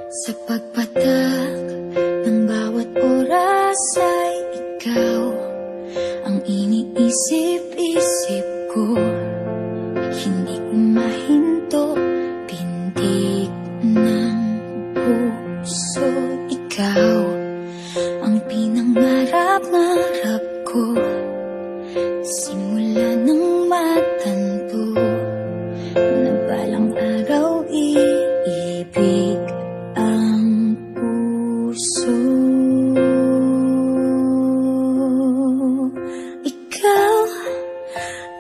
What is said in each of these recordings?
Sa pagpatak ng bawat oras ay ikaw ang iniisip-isip ko. Hindi ko mahinto, pintig ng puso. Ikaw ang pinangarap-ngarap ko, simula ng matanto na balang araw iibig ang puso. Ikaw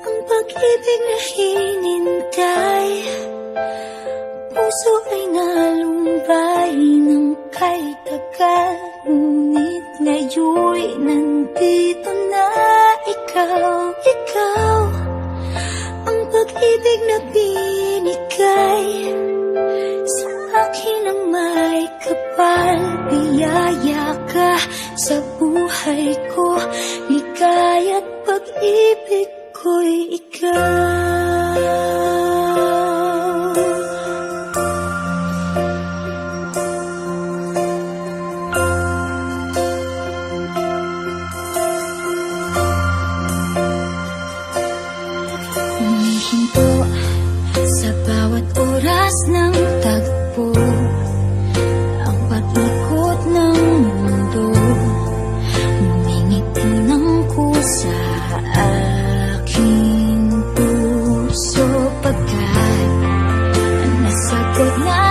ang pag-ibig na hinintay, puso ay nalumbay ng kay tagal, ngunit ngayon'y nandito na ikaw. Ikaw ang pag-ibig na binigay sa akin ang may kapal. Biyaya ka sa buhay ko, ligaya't pag-ibig ko'y ikaw. Humihinto sa bawat oras ng tagpo, ang pag-ikot ng mundo, ngumingiti ng kusa aking puso, pagkat nasagot na